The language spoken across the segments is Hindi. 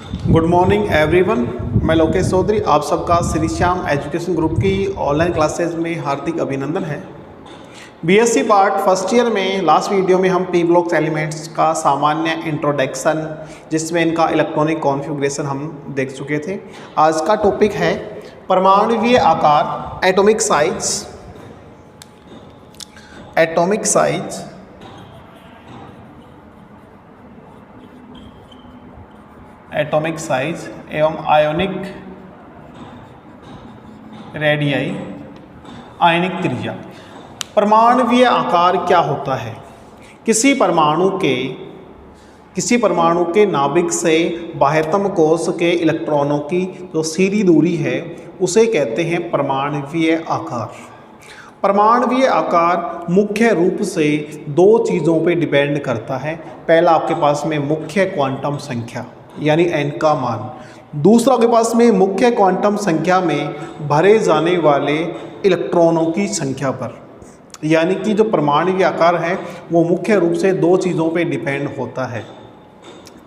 Good morning everyone. मैं लोकेश चौधरी, आप सबका श्री श्याम एजुकेशन ग्रुप की ऑनलाइन क्लासेज में हार्दिक अभिनंदन है। बीएससी पार्ट फर्स्ट ईयर में लास्ट वीडियो में हम पी ब्लॉक्स एलिमेंट्स का सामान्य इंट्रोडक्शन, जिसमें इनका इलेक्ट्रॉनिक कॉन्फ़िगरेशन हम देख चुके थे। आज का टॉपिक है परमाणुवीय आकार, atomic size. Atomic size atomic size एवं आयोनिक रेडियाई, आयनिक त्रिज्या। परमाणुवीय आकार क्या होता है? किसी परमाणु के नाभिक से बाह्यतम कोश के इलेक्ट्रॉनों की जो सीधी दूरी है उसे कहते हैं परमाणुवीय आकार। परमाणुवीय आकार मुख्य रूप से दो चीज़ों पे डिपेंड करता है। पहला आपके पास में मुख्य क्वांटम संख्या यानी n का मान, दूसरा आपके पास में मुख्य क्वांटम संख्या में भरे जाने वाले इलेक्ट्रॉनों की संख्या पर। यानी कि जो परमाणुवीय आकार है वो मुख्य रूप से दो चीज़ों पे डिपेंड होता है।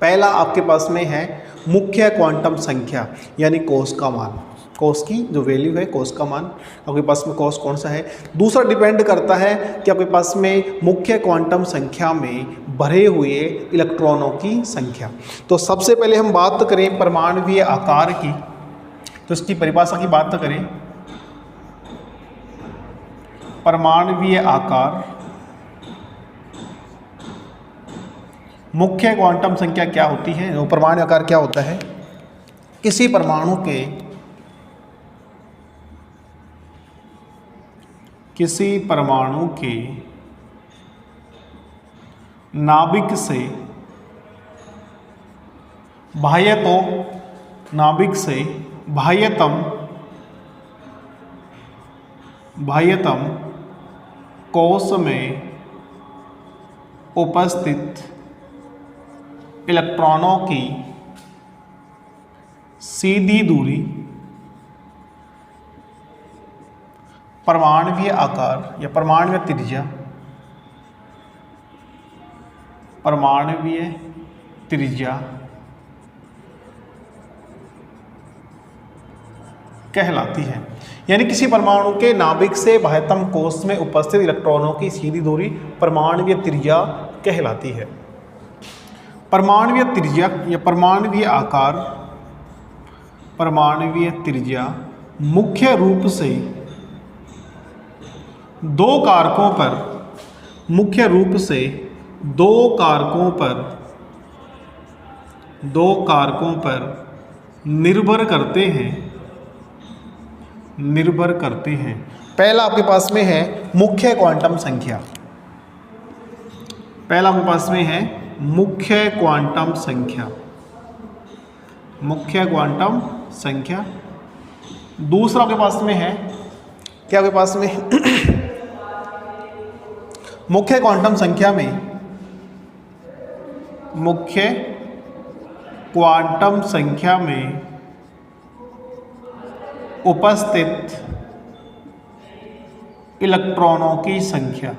पहला आपके पास में है मुख्य क्वांटम संख्या यानी कोस का मान, कोस की जो वैल्यू है, कोस का मान आपके पास में कोस कौन सा है। दूसरा डिपेंड करता है कि आपके पास में मुख्य क्वांटम संख्या में भरे हुए इलेक्ट्रॉनों की संख्या। तो सबसे पहले हम बात करें परमाणुवीय आकार की, तो इसकी परिभाषा की बात करें। परमाणुवीय आकार, मुख्य क्वांटम संख्या क्या होती है? वो परमाणु आकार क्या होता है? किसी परमाणु के नाभिक से बाह्यतम कोश में उपस्थित इलेक्ट्रॉनों की सीधी दूरी परमाणुवीय आकार या परमाणुवीय त्रिज्या कहलाती है। यानी किसी परमाणु के नाभिक से बाह्यतम कोश में उपस्थित इलेक्ट्रॉनों की सीधी दूरी परमाणुवीय त्रिज्या कहलाती है। परमाणुवीय त्रिज्या या परमाणुवीय आकार, परमाणुवीय त्रिज्या मुख्य रूप से दो कारकों पर निर्भर करते हैं। पहला आपके पास में है मुख्य क्वांटम संख्या। दूसरा आपके पास में है क्या? आपके पास में मुख्य क्वांटम संख्या में उपस्थित इलेक्ट्रॉनों की संख्या।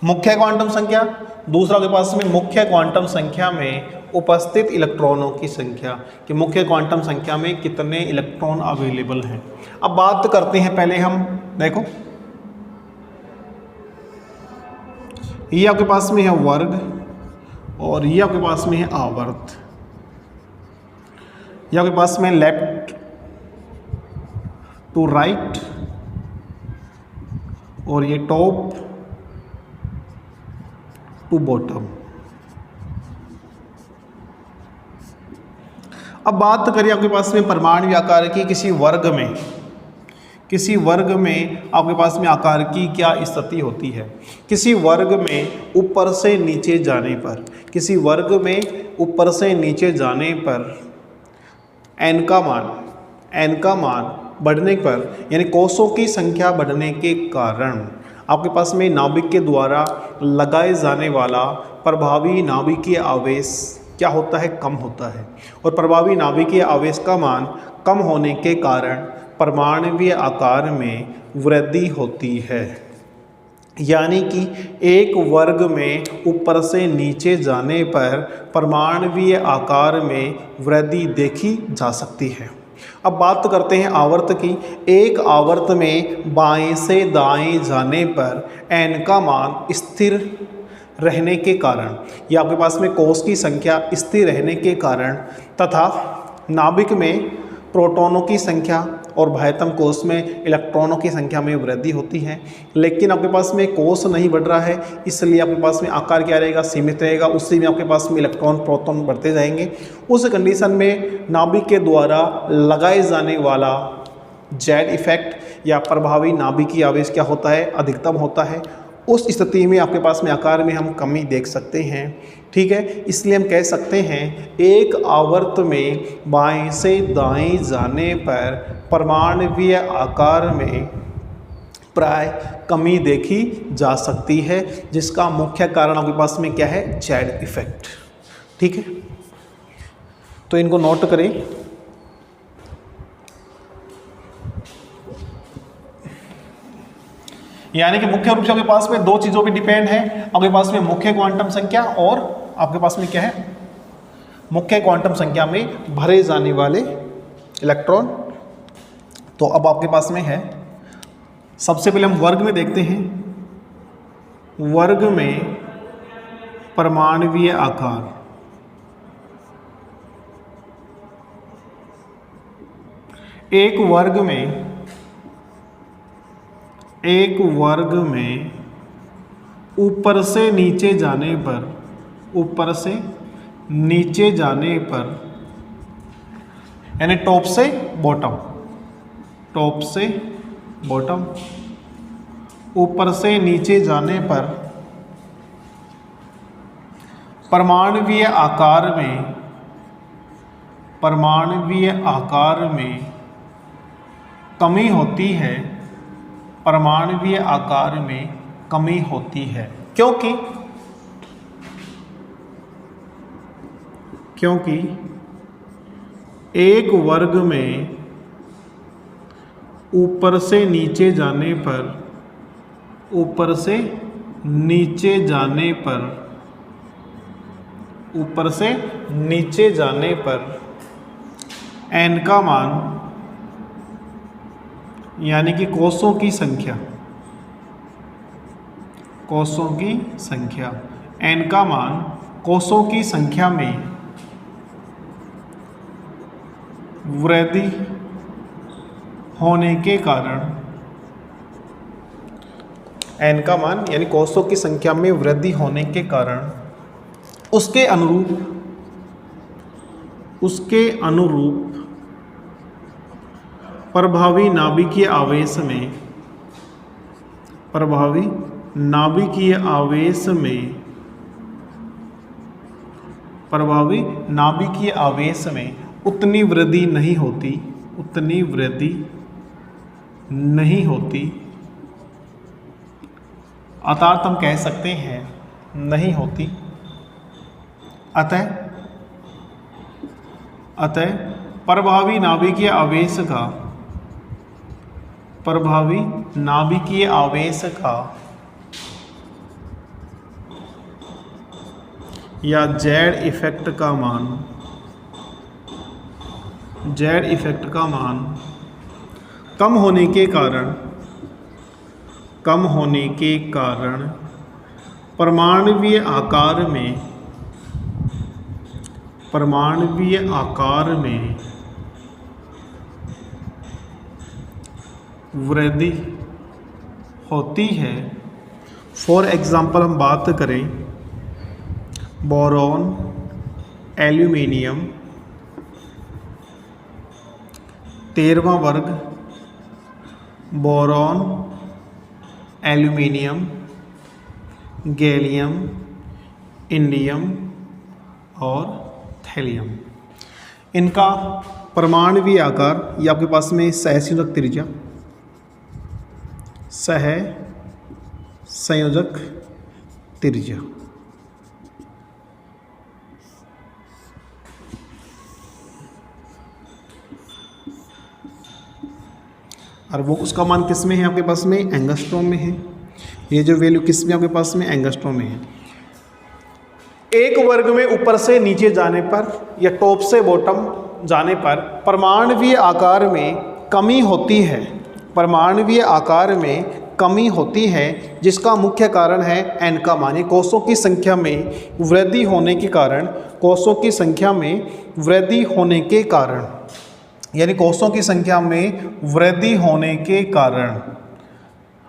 मुख्य क्वांटम संख्या, दूसरा के पास में मुख्य क्वांटम संख्या में उपस्थित इलेक्ट्रॉनों की संख्या, कि मुख्य क्वांटम संख्या में कितने इलेक्ट्रॉन अवेलेबल हैं। अब बात करते हैं, पहले हम देखो, ये आपके पास में है वर्ग और ये आपके पास में है आवर्त। ये आपके पास में लेफ्ट टू राइट और ये टॉप टू बॉटम। अब बात करें आपके पास में परमाणु आकार की किसी वर्ग में आपके पास में आकार की क्या स्थिति होती है। किसी वर्ग में ऊपर से नीचे जाने पर n का मान बढ़ने पर, यानी कोषों की संख्या बढ़ने के कारण आपके पास में नाभिक के द्वारा लगाए जाने वाला प्रभावी नाभिकीय आवेश क्या होता है? कम होता है। और प्रभावी नाभिकीय आवेश का मान कम होने के कारण परमाणुवीय आकार में वृद्धि होती है। यानी कि एक वर्ग में ऊपर से नीचे जाने पर परमाणवीय आकार में वृद्धि देखी जा सकती है। अब बात करते हैं आवर्त की। एक आवर्त में बाएं से दाएं जाने पर n का मान स्थिर रहने के कारण, या आपके पास में कोष की संख्या स्थिर रहने के कारण तथा नाभिक में प्रोटॉनों की संख्या और बाह्यतम कोष में इलेक्ट्रॉनों की संख्या में वृद्धि होती है। लेकिन आपके पास में कोष नहीं बढ़ रहा है, इसलिए आपके पास में आकार क्या रहेगा, सीमित रहेगा। उसी में आपके पास में इलेक्ट्रॉन प्रोटॉन बढ़ते जाएंगे। उस कंडीशन में नाभिक के द्वारा लगाए जाने वाला जेड इफेक्ट या प्रभावी नाभिकीय आवेश क्या होता है, अधिकतम होता है। उस स्थिति में आपके पास में आकार में हम कमी देख सकते हैं। ठीक है, इसलिए हम कह सकते हैं एक आवर्त में बाएं से दाएं जाने पर परमाणवीय आकार में प्राय कमी देखी जा सकती है, जिसका मुख्य कारण आपके पास में क्या है, जेड इफेक्ट। ठीक है, तो इनको नोट करें। यानी कि मुख्य रूप से आपके पास में दो चीज़ों पे डिपेंड है, आपके पास में मुख्य क्वांटम संख्या और आपके पास में क्या है, मुख्य क्वांटम संख्या में भरे जाने वाले इलेक्ट्रॉन। तो अब आपके पास में है, सबसे पहले हम वर्ग में देखते हैं। वर्ग में परमाणवीय आकार, एक वर्ग में ऊपर से नीचे जाने पर, ऊपर से नीचे जाने पर यानी टॉप से बॉटम, टॉप से बॉटम, ऊपर से नीचे जाने पर परमाणवीय आकार में, परमाणवीय आकार में कमी होती है, परमाणवीय आकार में कमी होती है। क्योंकि एक वर्ग में ऊपर से नीचे जाने पर, ऊपर से नीचे जाने पर, ऊपर से नीचे जाने पर n का मान, यानी कि कोषों की संख्या, कोषों की संख्या, n का मान कोषों की संख्या में वृद्धि होने के कारण, n का मान यानी कोषों की संख्या में वृद्धि होने के कारण उसके अनुरूप प्रभावी नाभिकीय आवेश में, प्रभावी नाभिकीय आवेश में, प्रभावी नाभिकीय आवेश में उतनी वृद्धि नहीं होती, उतनी वृद्धि नहीं होती। अर्थात हम कह सकते हैं नहीं होती। अतः प्रभावी नाभिकीय आवेश का, प्रभावी नाभिकीय आवेश का या जेड इफेक्ट का मान, जेड इफेक्ट का मान कम होने के कारण, कम होने के कारण परमाणवीय आकार में, परमाणवीय आकार में वृद्धि होती है। फॉर एग्जाम्पल हम बात करें बोरॉन, एल्यूमिनियम, 13वां वर्ग, बोरॉन, एल्यूमिनियम, गैलियम, इंडियम और थैलियम। इनका परमाणवीय आकार, ये आपके पास में सहसंयोजक त्रिज्या, सहसंयोजक त्रिज्या, और वो उसका मान किस में है, आपके पास में एंगस्ट्रॉम में है। ये जो वैल्यू किस में आपके पास में एंगस्ट्रॉम में है। एक वर्ग में ऊपर से नीचे जाने पर या टॉप से बॉटम जाने पर परमाणुवीय आकार में कमी होती है, परमाणुवीय आकार में कमी होती है, जिसका मुख्य कारण है n का मान, कोषों की संख्या में वृद्धि होने के कारण, कोषों की संख्या में वृद्धि होने के कारण, यानी कोषों की संख्या में वृद्धि होने के कारण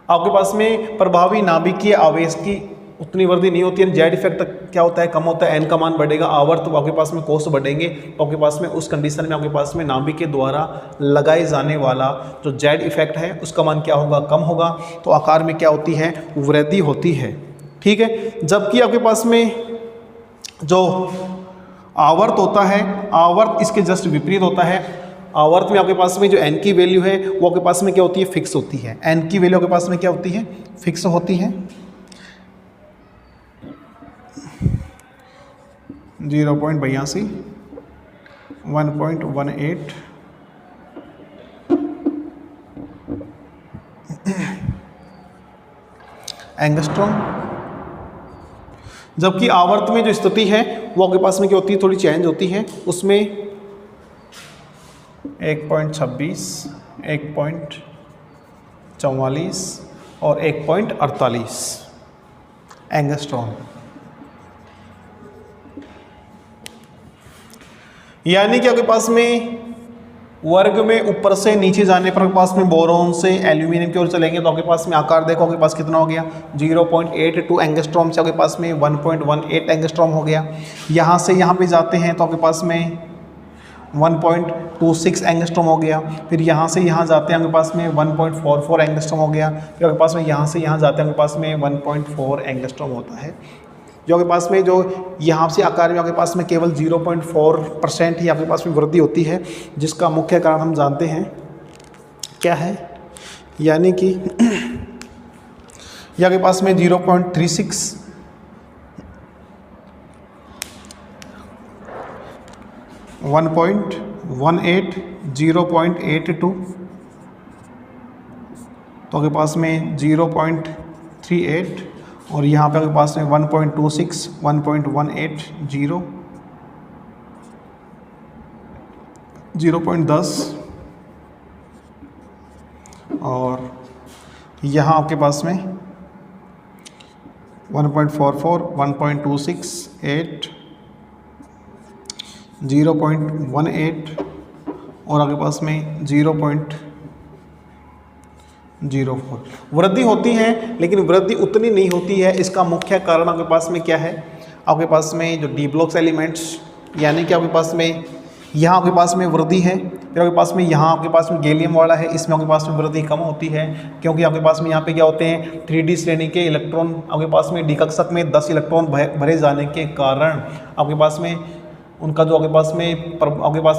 आपके पास में प्रभावी नाभिकीय आवेश की उतनी वृद्धि नहीं होती है। जेड इफेक्ट क्या होता है, कम होता है, एन का मान बढ़ेगा, आवर्त तो आपके पास में कोष बढ़ेंगे, तो आपके पास में उस कंडीशन में आपके पास में नाभिक के द्वारा लगाए जाने वाला जो जेड इफेक्ट है उसका मान क्या होगा, कम होगा, तो आकार में क्या होती है, वृद्धि होती है। ठीक है, जबकि आपके पास में जो आवर्त होता है, आवर्त इसके जस्ट विपरीत होता है। आवर्त में आपके पास में जो एन की वैल्यू है वो आपके पास में क्या होती है, फिक्स होती है। एन की वैल्यू आपके पास में क्या होती है, फिक्स होती है। 0.82, 1.18, एंगस्ट्रॉम। जबकि आवर्त में जो स्थिति है वो आपके पास में क्या होती है, थोड़ी चेंज होती है, उसमें 1.26, 1.44 और 1.48 एंगस्ट्रॉम। यानी कि आपके पास में वर्ग में ऊपर से नीचे जाने पर आपके पास में बोरोन से एल्यूमिनियम की ओर चलेंगे तो आपके पास में आकार देखो, आपके पास कितना हो गया, 0.82 एंगस्ट्रॉम से आपके पास में 1.18 एंगस्ट्रॉम हो गया। यहाँ से यहाँ पे जाते हैं तो आपके पास में 1.26 एंगस्ट्रॉम हो गया। फिर यहाँ से यहाँ जाते हैं आपके पास में 1.44 एंगस्ट्रॉम हो गया। फिर आपके पास में यहाँ से यहाँ जाते हैं आपके पास में 1.4 एंगस्ट्रॉम होता है। जो आपके पास में जो यहाँ से आकार में आपके पास में केवल 0.4% ही आपके पास में वृद्धि होती है, जिसका मुख्य कारण हम जानते हैं क्या है, यानी कि ये आपके पास में 0.36, 1.18, 0.82, तो आपके पास में 0.38 और यहाँ पे आपके पास में 1.26, 1.18, 0.10 और यहाँ आपके पास में 1.44, 1.26, 8, 0.18 और आपके पास में 0.04 वृद्धि होती है, लेकिन वृद्धि उतनी नहीं होती है। इसका मुख्य कारण आपके पास में क्या है, आपके पास में जो डी ब्लॉक्स एलिमेंट्स, यानी कि आपके पास में यहाँ आपके पास में वृद्धि है, फिर आपके पास में यहाँ आपके पास में गैलियम वाला है, इसमें आपके पास में वृद्धि कम होती है, क्योंकि आपके पास में यहाँ पे क्या होते हैं, 3D श्रेणी के इलेक्ट्रॉन आपके पास में डी कक्षक में 10 इलेक्ट्रॉन भरे जाने के कारण आपके पास में उनका जो आपके पास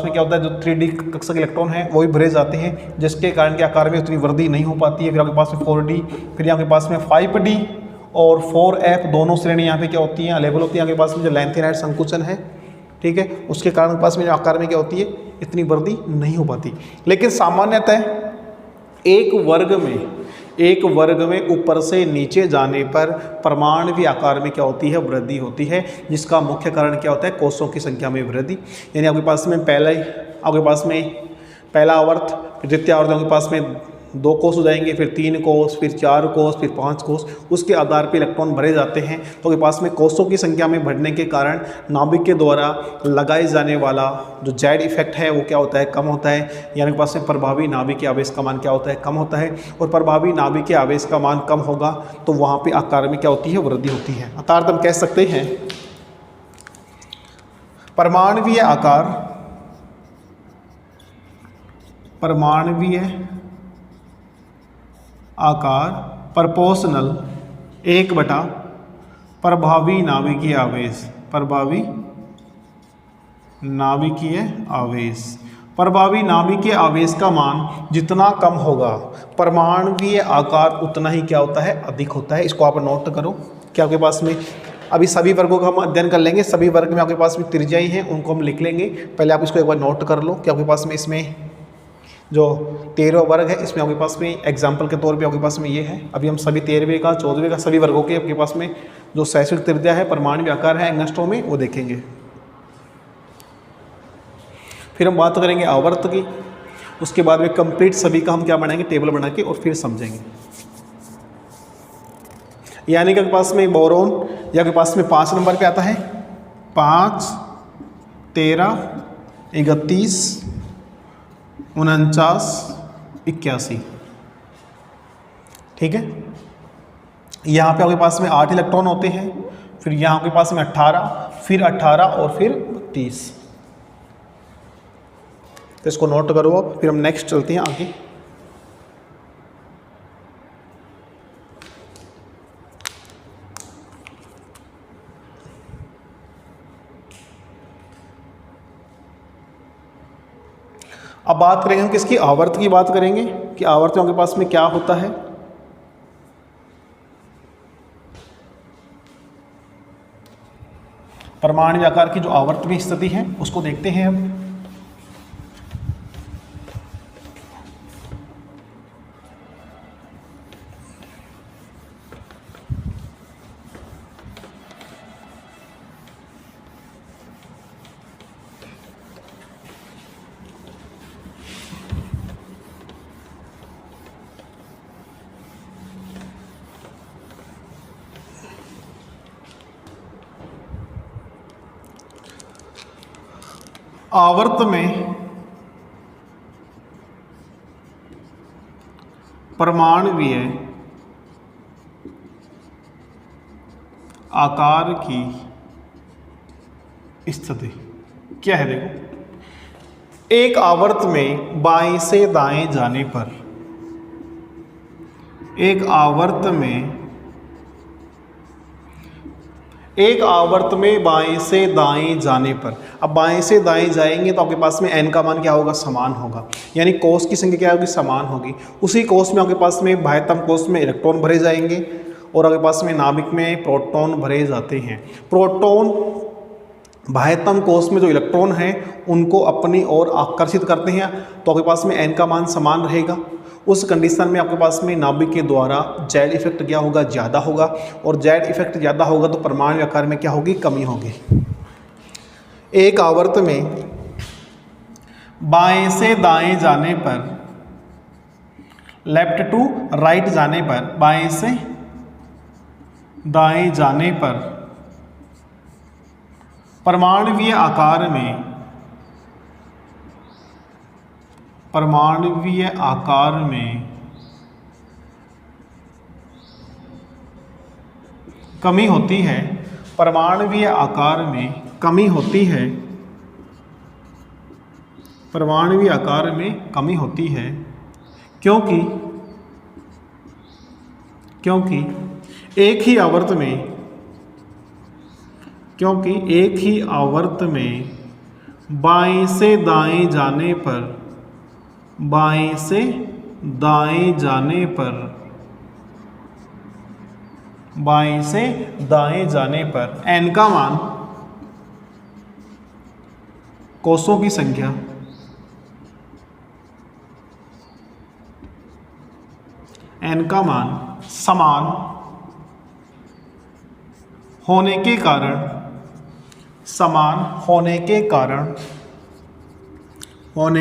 में क्या होता है, जो 3D कक्षक इलेक्ट्रॉन है वो भी भरे जाते हैं, जिसके कारण के आकार में उतनी वृद्धि नहीं हो पाती है। फिर आपके पास में 4D, फिर आपके पास में 5D और 4F दोनों श्रेणी यहाँ पे क्या होती हैं, अवेलेबल होती हैं। आपके पास में जो लैंथेनाइड संकुचन है, ठीक है, उसके कारण आपके पास में जो आकार में क्या होती है, इतनी वृद्धि नहीं हो पाती। लेकिन सामान्यतः एक वर्ग में ऊपर से नीचे जाने पर परमाणु आकार में क्या होती है, वृद्धि होती है, जिसका मुख्य कारण क्या होता है, कोषों की संख्या में वृद्धि। यानी आपके पास में पहला आवर्त, फिर द्वितीय आवर्त आपके पास में 2 कोष हो जाएंगे, फिर 3 कोष, फिर 4 कोष, फिर 5 कोष, उसके आधार पर इलेक्ट्रॉन भरे जाते हैं। तो आपके पास में कोषों की संख्या में बढ़ने के कारण नाभिक के द्वारा लगाए जाने वाला जो जेड इफेक्ट है वो क्या होता है, कम होता है। यानी के पास में प्रभावी नाभिक के आवेश का मान क्या होता है, कम होता है। और प्रभावी नाभिक के आवेश का मान कम होगा तो वहाँ पे आकार में क्या होती है, वृद्धि होती है। अर्थात हम कह सकते हैं परमाणुवीय आकार प्रोपोर्शनल 1/प्रभावी नाभिकीय आवेश, प्रभावी नाभिकीय आवेश का मान जितना कम होगा परमाणुवीय आकार उतना ही क्या होता है, अधिक होता है। इसको आप नोट करो कि आपके पास में अभी सभी वर्गों का हम अध्ययन कर लेंगे। सभी वर्ग में आपके पास में त्रिज्याएं हैं, उनको हम लिख लेंगे। पहले आप इसको एक बार नोट कर लो कि आपके पास में इसमें जो 13वां वर्ग है इसमें आपके पास में एग्जाम्पल के तौर पे आपके पास में ये है। अभी हम सभी 13वें का 14वें का सभी वर्गों के आपके पास में जो शैक्षणिक त्रिज्या है, परमाणु आकार है एंगस्ट्रॉम में, वो देखेंगे। फिर हम बात करेंगे आवर्त की, उसके बाद में कंप्लीट सभी का हम क्या बनाएंगे, टेबल बना के, और फिर समझेंगे। यानी कि आपके पास में बोरोन या आपके पास में 5 नंबर पे आता है 5, 13, 31, 49, 81। ठीक है। यहाँ पे आपके पास में 8 इलेक्ट्रॉन होते हैं, फिर यहाँ आपके पास में 18, फिर 18 और फिर 30। तो इसको नोट करो आप, फिर हम नेक्स्ट चलते हैं आगे। अब बात करेंगे हम किसकी, आवर्त की बात करेंगे कि आवर्त में आपके पास में क्या होता है। परमाणु आकार की जो आवर्त में स्थिति है उसको देखते हैं हम। आवर्त में परमाणुवीय आकार की स्थिति क्या है, देखो। एक आवर्त में बाएं से दाएं जाने पर, एक आवर्त में बाएं से दाएं जाने पर, अब बाएं से दाएं जाएंगे तो आपके पास में n का मान क्या होगा, समान होगा। यानी कोष की संख्या क्या होगी, समान होगी। उसी कोष में आपके पास में बाह्यतम कोष में इलेक्ट्रॉन भरे जाएंगे और आपके पास में नाभिक में प्रोटॉन भरे जाते हैं। प्रोटॉन बाह्यतम कोष में जो इलेक्ट्रॉन हैं उनको अपनी ओर आकर्षित करते हैं, तो आपके पास में n का मान समान रहेगा। उस कंडीशन में आपके पास में नाभिक के द्वारा जेड इफेक्ट क्या होगा, ज़्यादा होगा, और जेड इफेक्ट ज़्यादा होगा तो परमाणु आकार में क्या होगी, कमी होगी। एक आवर्त में बाएं से दाएं जाने पर, लेफ्ट टू राइट जाने पर, बाएं से दाएं जाने पर परमाणुवीय आकार में कमी होती है, परमाणुवीय आकार में कमी होती है, परमाणुवीय आकार में कमी होती है, क्योंकि एक ही आवर्त में बाएं से दाएं जाने पर, बाएं से दाएं जाने पर, बाएं से दाएं जाने पर n का मान, कोषों की संख्या, n का मान समान होने के कारण, समान होने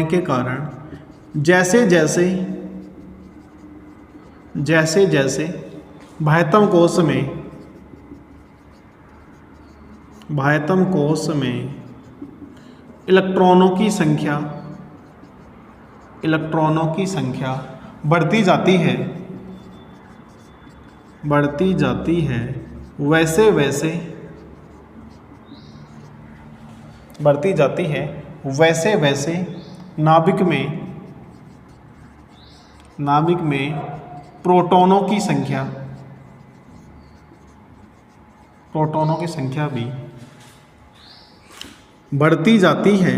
के कारण जैसे जैसे बाह्यतम कोष में इलेक्ट्रॉनों की संख्या बढ़ती जाती है, वैसे वैसे नाभिक में प्रोटॉनों की संख्या भी बढ़ती जाती है,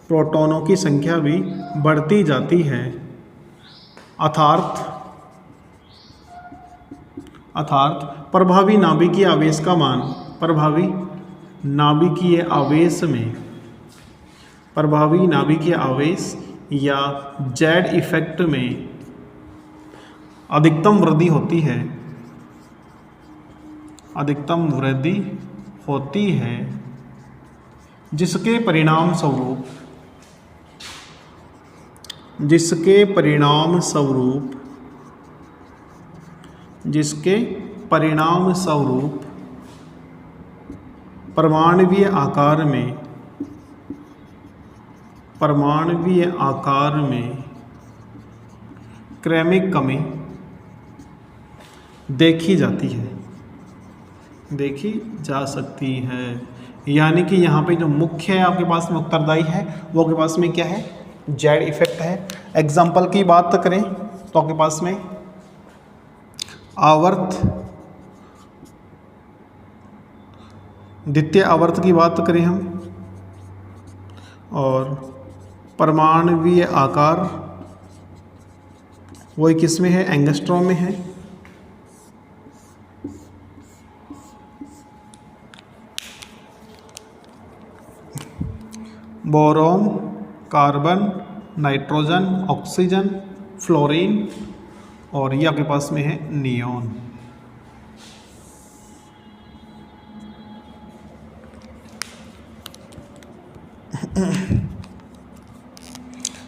प्रोटॉनों की संख्या भी बढ़ती जाती है। अर्थात प्रभावी नाभिकीय आवेश का मान, प्रभावी नाभिकीय आवेश या जेड इफेक्ट में अधिकतम वृद्धि होती है, अधिकतम वृद्धि होती है, जिसके परिणाम स्वरूप परमाणुवीय आकार में क्रमिक कमी देखी जा सकती है। यानी कि यहाँ पे जो मुख्य आपके पास में उत्तरदायी है वो आपके पास में क्या है, जेड इफेक्ट है। एग्जाम्पल की बात करें तो आपके पास में द्वितीय आवर्त की बात करें हम, और परमाणुवीय आकार वही किस में है, एंगस्ट्रॉम में है। Boron, carbon, nitrogen, oxygen, fluorine, और ये आपके पास में है नियॉन।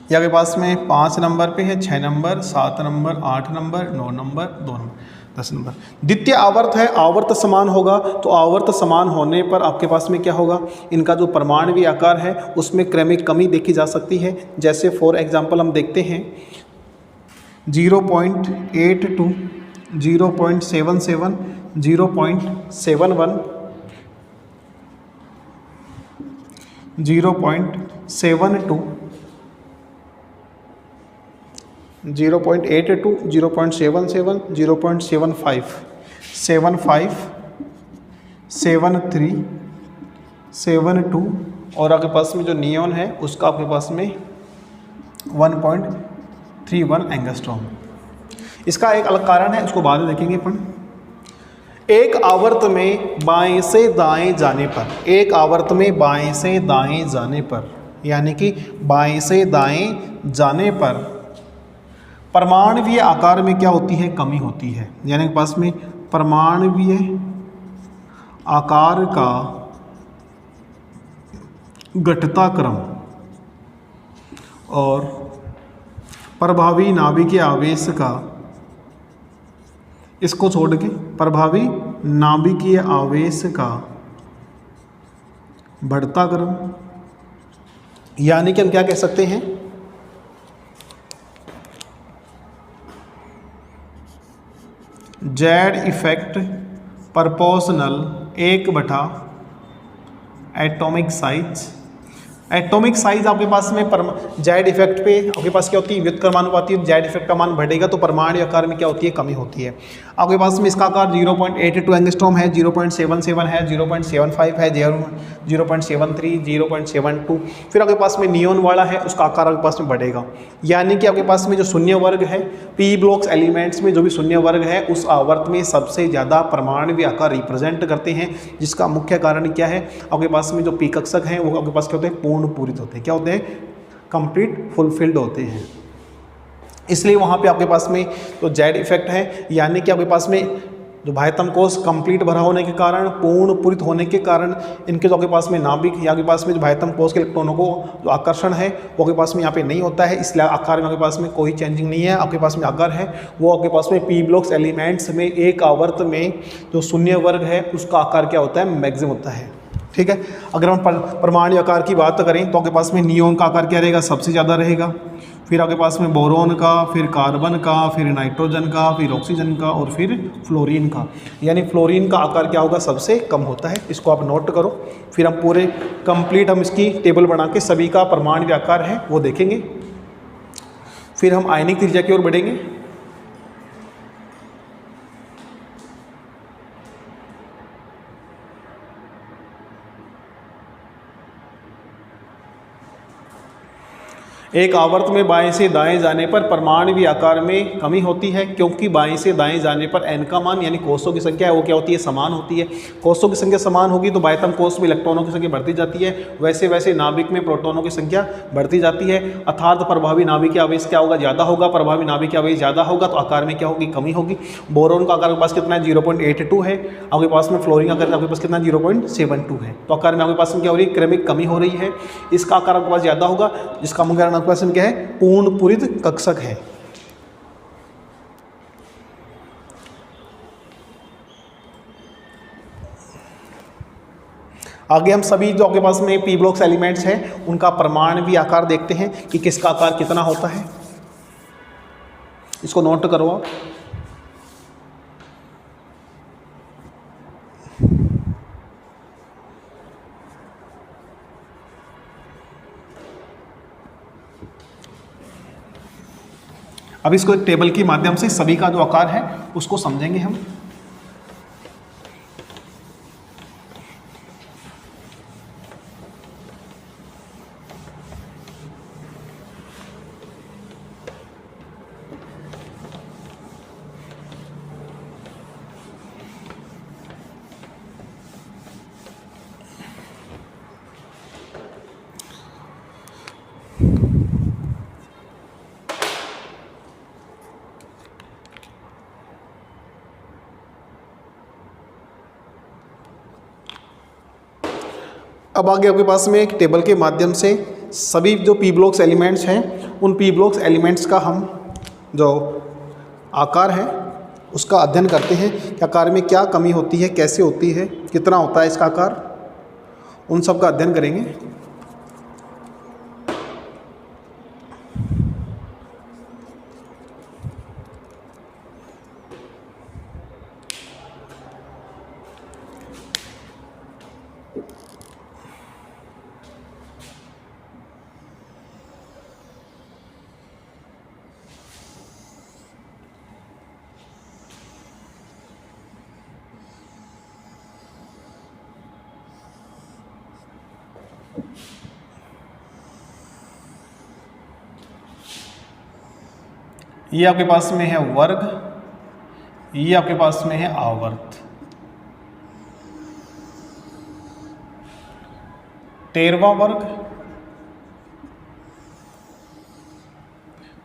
ये आपके पास में 5 नंबर पे है, 6 number, 7 number, 8 number, 9 number, 2 number, 10 number. द्वितीय आवर्त है, आवर्त समान होगा, तो आवर्त समान होने पर आपके पास में क्या होगा, इनका जो परमाणुवीय आकार है उसमें क्रमिक कमी देखी जा सकती है। जैसे फॉर एग्जांपल हम देखते हैं 0.82, 0.77, 0.71, 0.72, 0.82, 0.77, 0.75, 75, 73, 72, और आपके पास में जो नियॉन है उसका आपके पास में 1.31 एंगस्ट्रॉम। इसका एक अलग कारण है, उसको बाद में देखेंगे अपन। एक आवर्त में बाएं से दाएं जाने पर, एक आवर्त में बाएं से दाएं जाने पर, यानी कि बाएं से दाएं जाने पर परमाणुवीय आकार में क्या होती है, कमी होती है। यानी कि पास में परमाणुवीय आकार का घटता क्रम और प्रभावी नाभिकीय आवेश का, इसको छोड़ के प्रभावी नाभिकीय आवेश का बढ़ता क्रम, यानी कि हम क्या कह सकते हैं, Z effect proportional 1/, atomic size. Atomic size आपके पास में जेड इफेक्ट पे आपके पास क्या होती है, व्युत्क्रमानुपाती। जेड इफेक्ट का मान बढ़ेगा तो परमाणु आकार में क्या होती है, कमी होती है। आपके पास में इसका आकार 0.82 एंगस्ट्रॉम है, 0.77 है, 0.75 है, 0.73, 0.72। फिर आपके पास में नियॉन वाला है, उसका आकार आपके पास में बढ़ेगा। यानी कि आपके पास में जो शून्य वर्ग है, पी ब्लॉक्स एलिमेंट्स में जो भी शून्य वर्ग है उस आवर्त में सबसे ज़्यादा परमाणुवीय आकार रिप्रेजेंट करते हैं, जिसका मुख्य कारण क्या है, आपके पास में जो पी कक्षक हैं वो आपके पास क्या होते हैं, पूर्ण पूरित होते हैं। क्या होते हैं, कंप्लीट फुलफिल्ड होते हैं। इसलिए वहाँ पे आपके पास में तो जेड इफेक्ट है, यानी कि आपके पास में जो बाह्यतम कोश कंप्लीट भरा होने के कारण, पूर्ण पूरित होने के कारण, इनके जो आपके पास में नाभिक या आपके पास में जो बाह्यतम कोश के इलेक्ट्रॉनों को जो आकर्षण है वो आपके पास में यहाँ पे नहीं होता है, इसलिए आकार में आपके पास में कोई चेंजिंग नहीं है। आपके पास में आकार है वो आपके पास में पी ब्लॉक्स एलिमेंट्स में एक आवर्त में जो शून्य वर्ग है उसका आकार क्या होता है, मैक्सिमम होता है। ठीक है। अगर हम परमाणु आकार की बात करें तो आपके पास में नियॉन का आकार क्या रहेगा, सबसे ज़्यादा रहेगा। फिर आपके पास में बोरोन का, फिर कार्बन का, फिर नाइट्रोजन का, फिर ऑक्सीजन का, और फिर फ्लोरीन का। यानी फ्लोरीन का आकार क्या होगा, सबसे कम होता है। इसको आप नोट करो। फिर हम पूरे कंप्लीट हम इसकी टेबल बना के सभी का परमाणु आकार है वो देखेंगे। फिर हम आयनिक त्रिज्या की ओर बढ़ेंगे। एक आवर्त में बाएं से दाएं जाने पर परमाणु आकार में कमी होती है, क्योंकि बाएं से दाएं जाने पर n का मान यानी कोषों की संख्या है वो क्या होती है, समान होती है। कोषों की संख्या समान होगी तो बाह्यतम कोष में इलेक्ट्रॉनों की संख्या बढ़ती जाती है, वैसे वैसे नाभिक में प्रोटॉनों की संख्या बढ़ती जाती है। अर्थात प्रभावी नाभिकीय आवेश क्या होगा, ज़्यादा होगा। प्रभावी नाभिकीय आवेश ज़्यादा होगा तो आकार में क्या होगी, कमी होगी। बोरोन का आकार आपके पास कितना है, 0.82 है। आपके पास में फ्लोरीन का आकार आपके पास कितना 0.72 है। तो आकार में आपके पास में क्या हो रही है, क्रमिक कमी हो रही है। इसका आकार आपके पास ज़्यादा होगा, जिसका मुख्य कारण आपके पास में क्या है, पूर्ण पूरित कक्षक है। आगे हम सभी जो आपके पास में पी ब्लॉक्स एलिमेंट्स हैं उनका परमाणु आकार देखते हैं कि किसका आकार कितना होता है। इसको नोट करो आप। अब इसको एक टेबल के माध्यम से सभी का जो आकार है उसको समझेंगे हम। अब आगे आपके पास में एक टेबल के माध्यम से सभी जो पी ब्लॉक्स एलिमेंट्स हैं उन पी ब्लॉक्स एलिमेंट्स का हम जो आकार है उसका अध्ययन करते हैं कि आकार में क्या कमी होती है, कैसे होती है, कितना होता है इसका आकार, उन सब का अध्ययन करेंगे। ये आपके पास में है वर्ग, ये आपके पास में है आवर्त। 13वां वर्ग,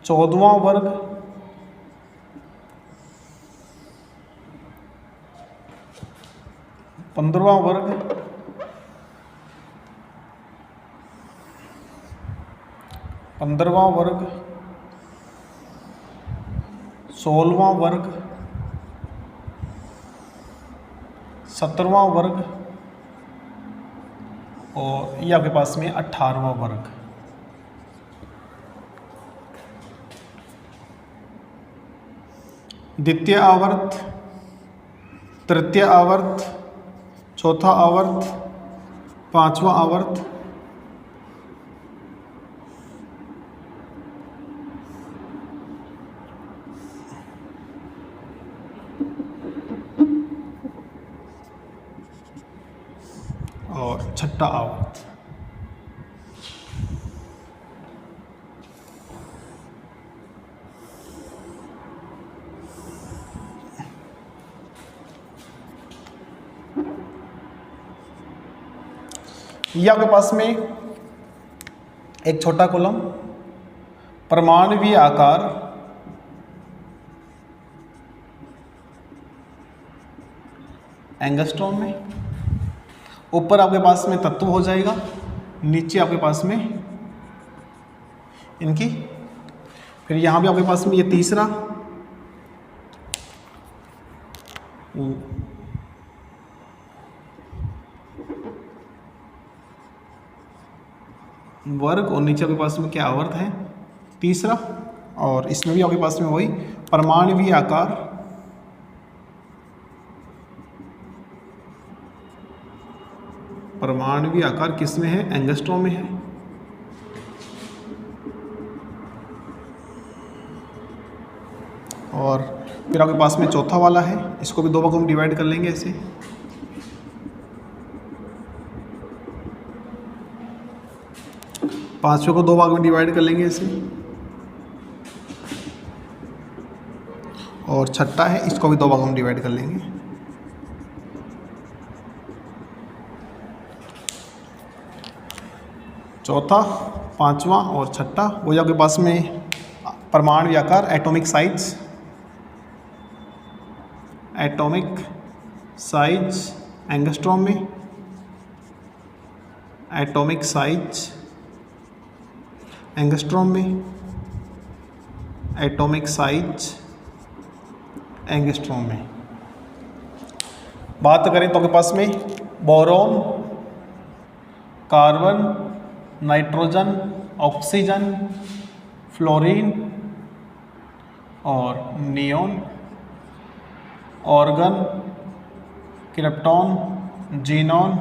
14वां वर्ग, 15वां वर्ग, 15वां वर्ग, 16वां वर्ग, 17वां वर्ग और ये आपके पास में 18वां वर्ग। द्वितीय आवर्त, तृतीय आवर्त, चौथा आवर्त, पांचवा आवर्त, और छठा आवर्त। ये आपके पास में एक छोटा कॉलम परमाणु आकार एंगस्ट्रॉम में, ऊपर आपके पास में तत्व हो जाएगा, नीचे आपके पास में इनकी, फिर यहाँ भी आपके पास में ये तीसरा वर्ग और नीचे आपके पास में क्या आवर्त है, तीसरा। और इसमें भी आपके पास में वही परमाणु आकार परमाणु आकार किस में है, एंगस्ट्रॉम में है। और फिर आपके पास में चौथा वाला है, इसको भी दो भागों में डिवाइड कर लेंगे ऐसे। पाँचवें को 2 भाग में डिवाइड कर लेंगे इसे, और छठा है इसको भी 2 भागों में डिवाइड कर लेंगे। चौथा, पांचवा और छठा। वो आपके पास में परमाणु आकार, atomic size, atomic size angstrom में, एटॉमिक साइज एंगस्ट्रॉम में, एटॉमिक साइज एंगस्ट्रॉम में। बात करें तो आपके पास में boron, carbon, nitrogen, oxygen, fluorine और नियोन, ऑर्गन, क्रिप्टॉन, जीनॉन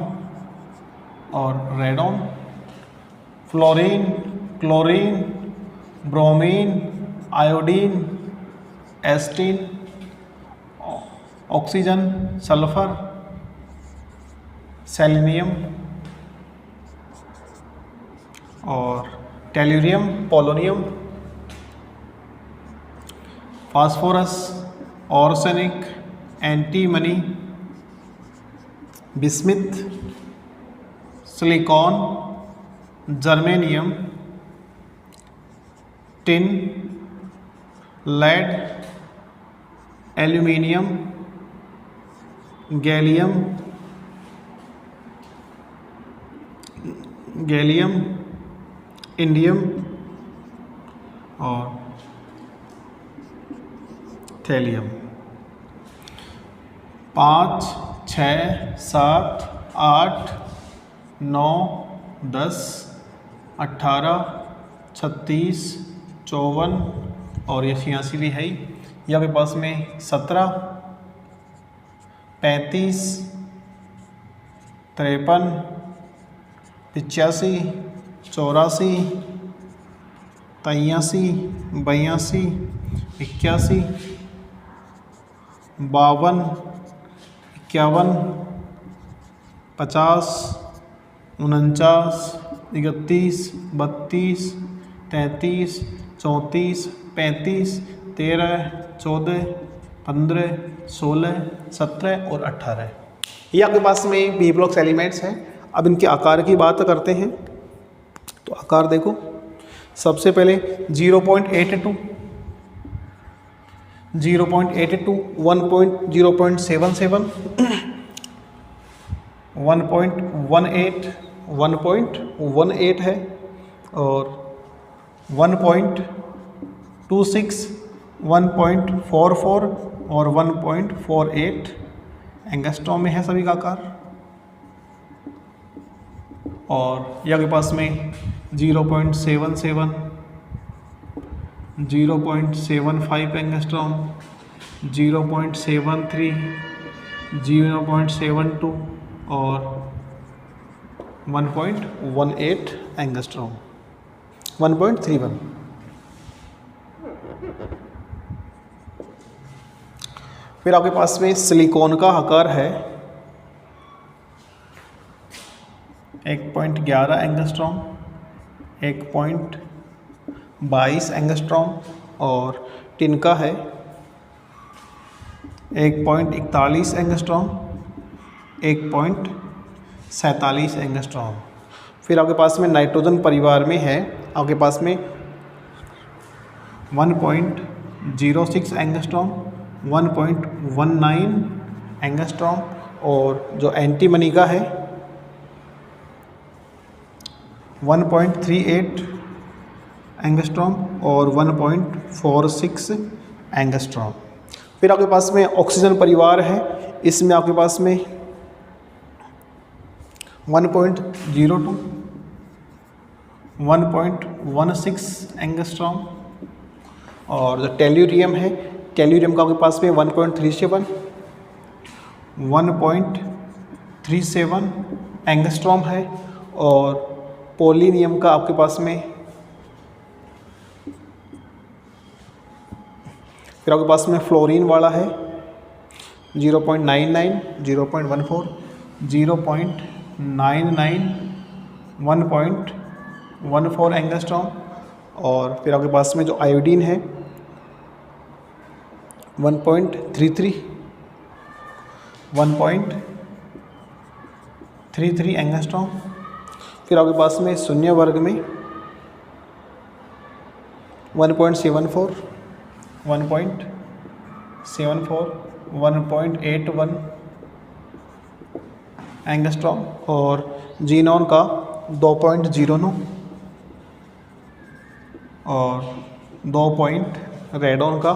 और radon, fluorine, chlorine, bromine, iodine, astatine, oxygen, sulphur, selenium और tellurium, polonium, phosphorus, arsenic, antimony, bismuth, silicon, germanium, tin, lead, aluminium, gallium, indium और थैलियम। 5, 6, 7, 8, 9, 10, 18, 36, 54 और ये 86 भी है। ये आपके पास में 17, 35, 53, 85, 84, 83, 82, 81, 52, 51, 50, 49, 31, 32, 33, 34, 35, 13, 14, 15, 16, 17 और 18। ये आपके पास में बी ब्लॉक्स एलिमेंट्स हैं। अब इनके आकार की बात करते हैं तो आकार देखो, सबसे पहले 0.82, 0.82, 0.77, 1.18, 1.18 है और 1.26, 1.44 और 1.48 एंगस्ट्रॉम में है सभी का आकार। और ये आपके पास में 0.77, 0.75 एंगस्ट्रॉम, 0.73, 0.72 और 1.18 एंगस्ट्रॉम, 1.31। फिर आपके पास में सिलिकॉन का आकार है 1.11 एंगस्ट्रॉम, 1.22 एंगस्ट्रॉम और टिन का है 1.41 एंगस्ट्रॉम, 1.47 एंगस्ट्रॉम। फिर आपके पास में नाइट्रोजन परिवार में है आपके पास में 1.06 एंगस्ट्रॉम, 1.19 एंगस्ट्रॉम और जो एंटीमनी का है 1.38 एंगस्ट्रॉम और 1.46 एंगस्ट्रॉम। फिर आपके पास में ऑक्सीजन परिवार है, इसमें आपके पास में 1.02, 1.16 एंगस्ट्रॉम और जो टेल्यूरियम है, टेल्यूरियम का आपके पास में 1.37, 1.37 एंगस्ट्रॉम है और पोलिनियम का आपके पास में फिर आपके पास में फ्लोरीन वाला है 0.99, 0.14, 0.99, 14 एंगस्ट्रॉम। और फिर आपके पास में जो आयोडीन है 1.33 एंगस्ट्रॉम। फिर आपके पास में शून्य वर्ग में 1.74 1.81 एंगस्ट्रॉम। और जीनॉन का 2.09 और रेडॉन का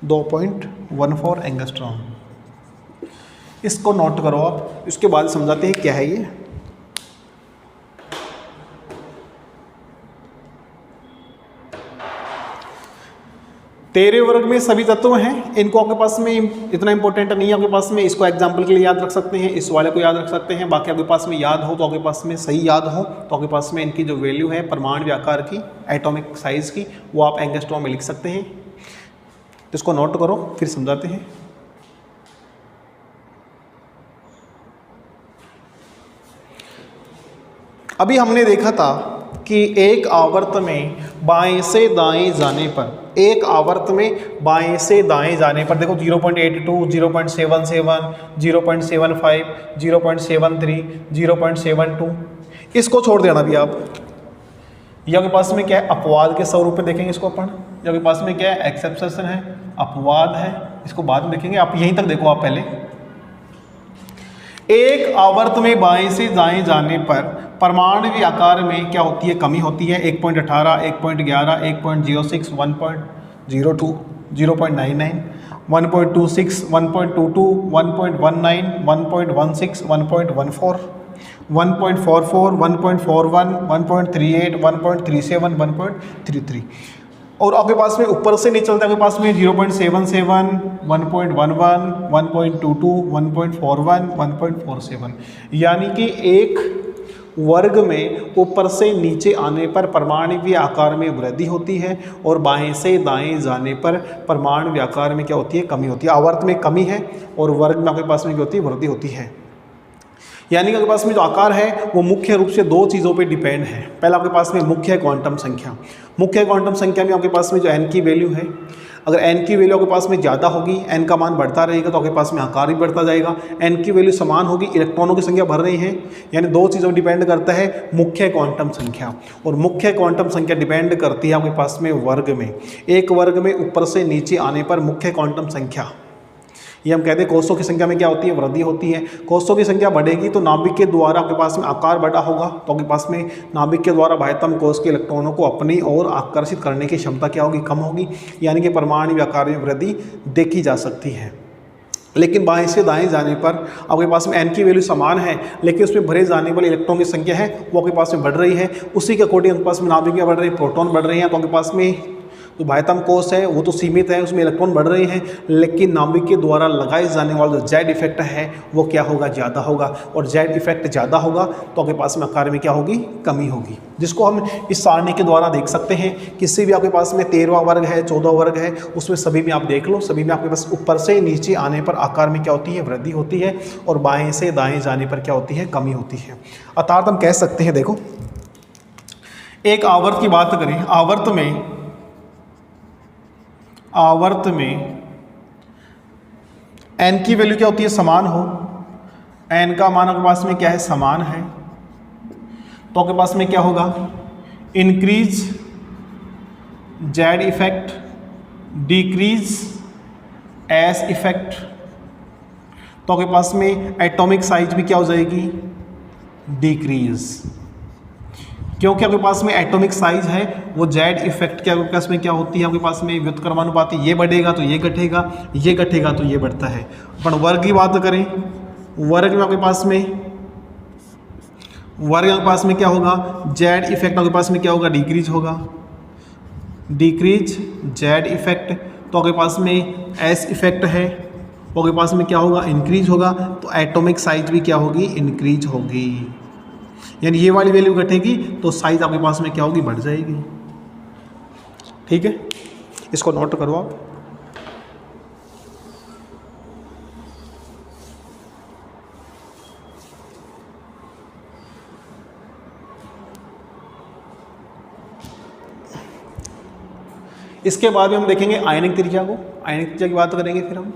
2.14 एंगस्ट्रॉम। इसको नोट करो आप, इसके बाद समझाते हैं क्या है ये। तेरह वर्ग में सभी तत्व हैं, इनको आपके पास में इतना इंपॉर्टेंट नहीं है आपके पास में, इसको एग्जाम्पल के लिए याद रख सकते हैं, इस वाले को याद रख सकते हैं। बाकी आपके पास में याद हो तो आपके पास में सही याद हो तो आपके पास में इनकी जो वैल्यू है परमाणु आकार की, एटॉमिक साइज की, वो आप एंगस्ट्रॉम में लिख सकते हैं। तो इसको नोट करो फिर समझाते हैं। अभी हमने देखा था कि एक आवर्त में बाएं से दाएं जाने पर, एक आवर्त में बाएं से दाएं जाने पर देखो 0.82, 0.77, 0.75, 0.73, 0.72, इसको छोड़ देना भी आप। ये आपके पास में क्या है, अपवाद के स्वरूप में देखेंगे इसको अपन। ये आपके पास में क्या है, एक्सेप्शन है, अपवाद है, इसको बाद में देखेंगे। आप यहीं तक देखो आप पहले। एक आवर्त में बाएं से दाएं जाने पर परमाणु आकार में क्या होती है, कमी होती है। 1.18, 1.11, 1.06, 1.02, 0.99, 1.26, 1.22, 1.19, 1.16, 1.14, 1.44, 1.41, 1.38, 1.37, 1.33। और आपके पास में ऊपर से नहीं चलता, आपके पास में 0.77, 1.11, 1.22, 1.41, 1.47, यानी कि एक वर्ग में ऊपर से नीचे आने पर परमाणु आकार में वृद्धि होती है और बाएं से दाएं जाने पर परमाणु आकार में क्या होती है, कमी होती है। आवर्त में कमी है और वर्ग में आपके पास में क्या होती है, वृद्धि होती है। यानी कि आपके पास में जो आकार है वो मुख्य रूप से दो चीज़ों पे डिपेंड है। पहला आपके पास में मुख्य क्वांटम संख्या, मुख्य क्वांटम संख्या में आपके पास में जो n की वैल्यू है, अगर n की वैल्यू आपके पास में ज़्यादा होगी, n का मान बढ़ता रहेगा तो आपके पास में आकार भी बढ़ता जाएगा। n की वैल्यू समान होगी, इलेक्ट्रॉनों की संख्या बढ़ रही है, यानी दो चीज़ों पर डिपेंड करता है मुख्य क्वांटम संख्या। और मुख्य क्वांटम संख्या डिपेंड करती है आपके पास में वर्ग में। एक वर्ग में ऊपर से नीचे आने पर मुख्य क्वांटम संख्या, ये हम कहते हैं कोषों की संख्या में क्या होती है, वृद्धि होती है। कोषों की संख्या बढ़ेगी तो नाभिक के द्वारा आपके पास में आकार बढ़ा होगा, तो आपके पास में नाभिक के द्वारा बाह्यतम कोष के इलेक्ट्रॉनों को अपनी ओर आकर्षित करने की क्षमता क्या होगी, कम होगी, यानी कि परमाणु आकार में वृद्धि देखी जा सकती है। लेकिन बाएं से दाएं जाने पर आपके पास में n की वैल्यू समान है, लेकिन उसमें भरे जाने वाले इलेक्ट्रॉन की संख्या है वो आपके पास में बढ़ रही है। उसी के अकॉर्डिंग आपके पास में नाभिक में बढ़ रही है, प्रोटॉन बढ़ रहे हैं, तो आपके पास में तो बाह्यतम कोष है वो तो सीमित है, उसमें इलेक्ट्रॉन बढ़ रहे हैं, लेकिन नाभिक के द्वारा लगाए जाने वाला जो जेड इफेक्ट है वो क्या होगा, ज़्यादा होगा। और जेड इफेक्ट ज़्यादा होगा तो आपके पास में आकार में क्या होगी, कमी होगी, जिसको हम इस सारणी के द्वारा देख सकते हैं। किसी भी आपके पास में 13वां वर्ग है, 14 वर्ग है, उसमें सभी में आप देख लो, सभी में आपके पास ऊपर से नीचे आने पर आकार में क्या होती है, वृद्धि होती है, और बाएँ से दाएँ जाने पर क्या होती है, कमी होती है। अर्थात हम कह सकते हैं, देखो एक आवर्त की बात करें, आवर्त में n की वैल्यू क्या होती है, समान हो, n का मान आपके पास में क्या है, समान है, तो आपके पास में क्या होगा, increase Z effect, decrease S effect, तो आपके पास में एटॉमिक साइज भी क्या हो जाएगी, डिक्रीज, क्योंकि आपके पास में एटॉमिक साइज है वो जेड इफेक्ट के आपके पास में क्या होती है, आपके पास में व्युत्क्रमानुपाती, ये बढ़ेगा तो ये घटेगा, ये घटेगा तो ये बढ़ता है। अपन वर्ग की बात करें, वर्ग में आपके पास में क्या होगा, जेड इफेक्ट आपके पास में क्या होगा, डिक्रीज होगा, डिक्रीज जेड इफेक्ट, तो आपके पास में एस इफेक्ट है वो आपके पास में क्या होगा, इंक्रीज होगा, तो एटॉमिक साइज भी क्या होगी, इंक्रीज होगी, यानी ये वाली वैल्यू घटेगी तो साइज आपके पास में क्या होगी, बढ़ जाएगी। ठीक है, इसको नोट करो आप। इसके बाद में हम देखेंगे आयनिक त्रिज्या को। आयनिक त्रिज्या की बात करेंगे फिर हम।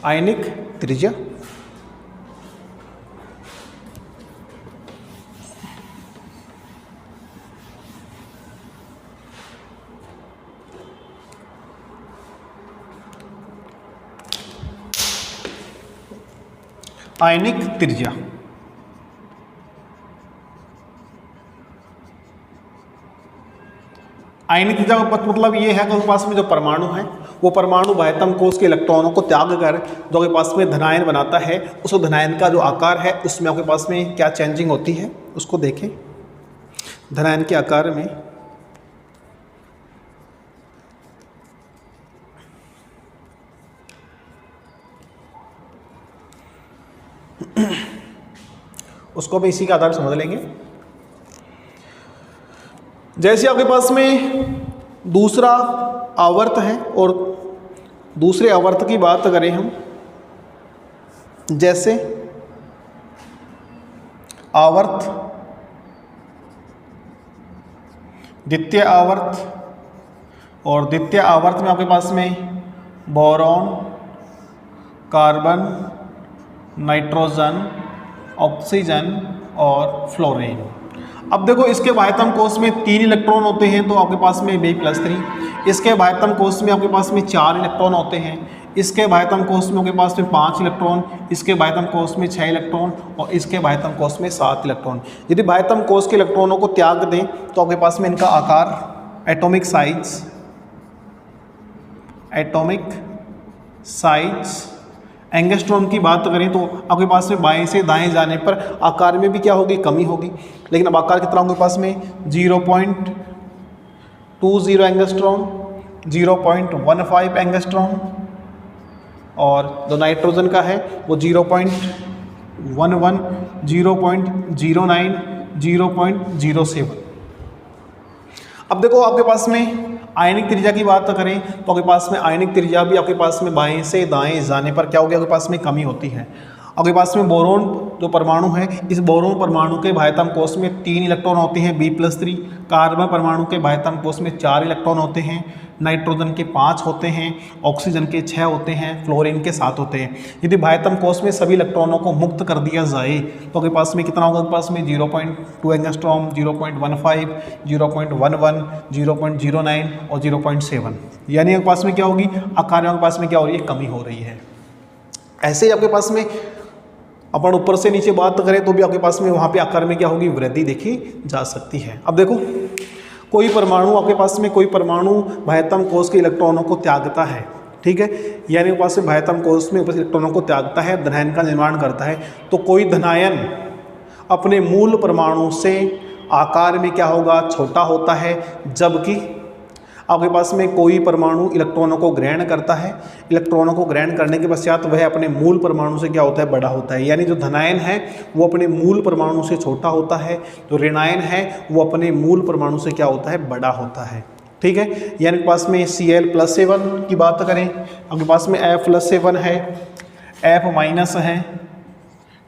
आयनिक त्रिज्या आयनिक त्रिज्या आयनिक त्रिज्या का मतलब ये है कि उसके पास में जो परमाणु है वो परमाणु बाह्यतम कोश के इलेक्ट्रॉनों को त्याग कर जो आपके पास में धनायन बनाता है, उस धनायन का जो आकार है उसमें आपके पास में क्या चेंजिंग होती है उसको देखें। धनायन के आकार में उसको भी इसी के आधार पर समझ लेंगे। जैसे आपके पास में दूसरा आवर्त है और दूसरे आवर्त की बात करें हम, जैसे आवर्त, द्वितीय आवर्त, और द्वितीय आवर्त में आपके पास में बोरॉन, कार्बन, नाइट्रोजन, ऑक्सीजन और फ्लोरीन। अब देखो इसके बाह्यतम कोश में 3 इलेक्ट्रॉन होते हैं तो आपके पास में Be+3। इसके बाह्यतम कोश में आपके पास में 4 इलेक्ट्रॉन होते हैं। इसके बाह्यतम कोश में आपके पास में 5 इलेक्ट्रॉन, इसके बाह्यतम कोश में 6 इलेक्ट्रॉन और इसके बाह्यतम कोश में 7 इलेक्ट्रॉन। यदि बाह्यतम कोश के इलेक्ट्रॉनों को त्याग दें तो आपके पास में इनका आकार, एटॉमिक साइज, एंगस्ट्रॉम की बात करें तो आपके पास में बाएं से दाएं जाने पर आकार में भी क्या होगी, कमी होगी। लेकिन अब आकार कितना आपके पास में 0.20 एंगस्ट्रॉम, 0.15 एंगस्ट्रॉम, और जो नाइट्रोजन का है वो 0.11, 0.09, 0.07। अब देखो आपके पास में आयनिक त्रिज्या की बात करें तो आपके पास में आयनिक त्रिज्या भी आपके पास में बाएं से दाएं जाने पर क्या हो गया, आपके पास में कमी होती है। आपके पास में बोरोन जो परमाणु है, इस बोरोन परमाणु के बाह्यतम कोश में 3 इलेक्ट्रॉन होते हैं Be+3। कार्बन परमाणु के बाह्यतम कोश में 4 इलेक्ट्रॉन होते हैं, नाइट्रोजन के 5 होते हैं, ऑक्सीजन के 6 होते हैं, फ्लोरीन के 7 होते हैं। यदि बाह्यतम कोश में सभी इलेक्ट्रॉनों को मुक्त कर दिया जाए तो आपके पास में कितना होगा, आपके पास में 0.2 एंगस्ट्रॉम, 0.15, 0.11, 0.09 और 0.7। यानी आपके पास में क्या होगी, आकार में आपके पास में क्या हो रही है, कमी हो रही है। ऐसे ही आपके पास में अपन ऊपर से नीचे बात करें तो भी आपके पास में वहाँ पे आकार में क्या होगी, वृद्धि देखी जा सकती है। अब देखो कोई परमाणु आपके पास में कोई परमाणु बाह्यतम कोश के इलेक्ट्रॉनों को त्यागता है, ठीक है, यानी आपके पास में बाह्यतम कोश में इलेक्ट्रॉनों को त्यागता है, धनायन का निर्माण करता है। तो कोई धनायन अपने मूल परमाणु से आकार में क्या होगा, छोटा होता है, जबकि आपके पास में कोई परमाणु इलेक्ट्रॉनों को ग्रहण करता है। इलेक्ट्रॉनों को ग्रहण करने के पश्चात वह अपने मूल परमाणु से क्या होता है, बड़ा होता है। यानी जो धनायन है वो अपने मूल परमाणु से छोटा होता है, जो ऋणायन है वो अपने मूल परमाणु से क्या होता है, बड़ा होता है। ठीक है, यानी पास में Cl+7 की बात करें, आपके पास में F+7 है, F- है,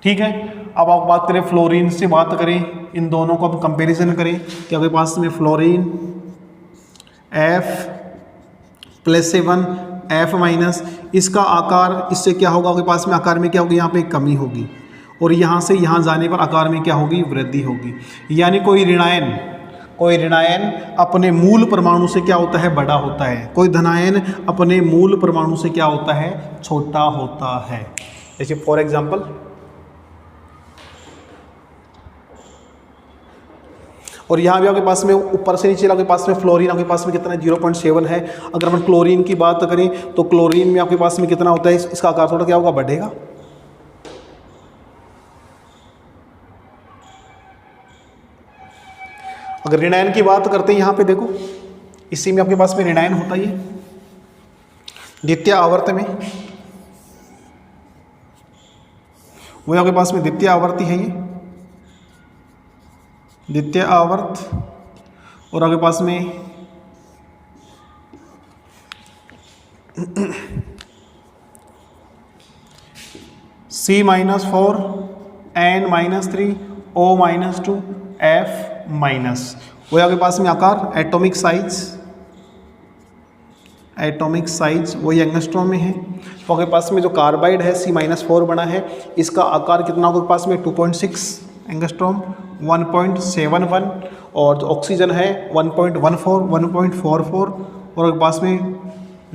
ठीक है। अब आप बात करें फ्लोरीन से बात करें, इन दोनों को आप कंपेरिजन करें कि आपके पास में फ्लोरीन F+7 F-, इसका आकार इससे क्या होगा, आपके पास में आकार में क्या होगी, यहाँ पे कमी होगी, और यहाँ से यहाँ जाने पर आकार में क्या होगी, वृद्धि होगी। यानी कोई ऋणायन अपने मूल परमाणु से क्या होता है, बड़ा होता है, कोई धनायन अपने मूल परमाणु से क्या होता है, छोटा होता है। जैसे फॉर एग्जाम्पल और यहाँ भी आपके पास में ऊपर से नीचे आपके पास में फ्लोरीन आपके पास में कितना है, 0.7 है। अगर अपन क्लोरीन की बात करें तो क्लोरीन में आपके पास में कितना होता है, इसका आकार थोड़ा क्या होगा, बढ़ेगा। अगर ऋणायन की बात करते हैं, यहाँ पे देखो इसी में आपके पास में ऋणायन होता ही है, द्वितीय आवर्त में, वो आपके पास में द्वितीय आवर्ती है, ये द्वितीय आवर्त, और आपके पास में C-4 N-3 O-2 F-, वो है आपके पास में आकार, एटॉमिक साइज, एटॉमिक साइज वही एंगस्ट्रॉम में है। तो आपके पास में जो कार्बाइड है C-4 बना है, इसका आकार कितना होगा आपके पास में 2.6 एंगस्ट्रॉम, 1.71, और जो ऑक्सीजन है 1.14, 1.44, और आपके पास में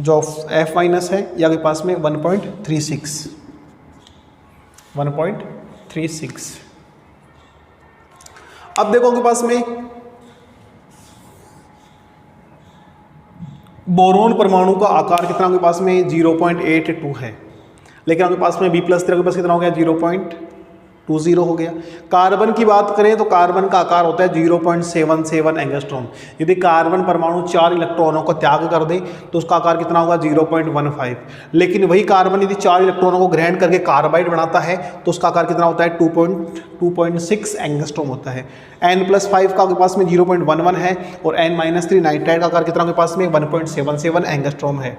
जो F- है ये आपके पास में 1.36, 1.36। अब देखो आपके पास में बोरोन परमाणु का आकार कितना आपके पास में 0.82 है, लेकिन आपके पास में B+ आपके पास कितना हो गया 0.20 हो गया। कार्बन की बात करें तो कार्बन का आकार होता है 0.77 एंगस्ट्रॉम। यदि कार्बन परमाणु 4 इलेक्ट्रॉनों को त्याग कर दे तो उसका आकार कितना होगा 0.15, लेकिन वही कार्बन यदि 4 इलेक्ट्रॉनों को ग्रहण करके कार्बाइड बनाता है तो उसका आकार कितना होता है 2.6 एंगस्ट्रॉम होता है। N+5 का आपके पास में 0.11 है, और N-3 नाइट्राइड का आकार कितना आपके पास में 1.77 एंगस्ट्रॉम है।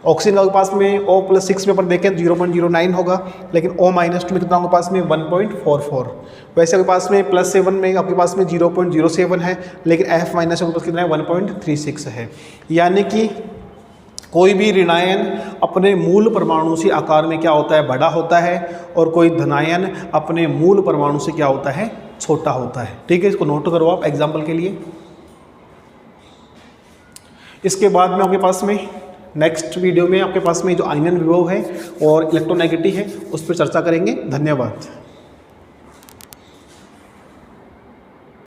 ऑक्सीजन के पास में O+6 में अपन देखें 0.09 होगा, लेकिन O-2 में कितना आपके पास में 1.44। वैसे आपके पास में +7 में आपके पास में 0.07 है, लेकिन F- आपके पास कितना है 1.36 है। यानी कि कोई भी ऋणायन अपने मूल परमाणु से आकार में क्या होता है बड़ा होता है, और कोई धनायन अपने मूल परमाणु से क्या होता है छोटा होता है। ठीक है, इसको नोट करो आप एग्जाम्पल के लिए। इसके बाद में आपके पास में नेक्स्ट वीडियो में आपके पास में जो आयनन विभव है और इलेक्ट्रोनेगेटिव है उस पर चर्चा करेंगे। धन्यवाद।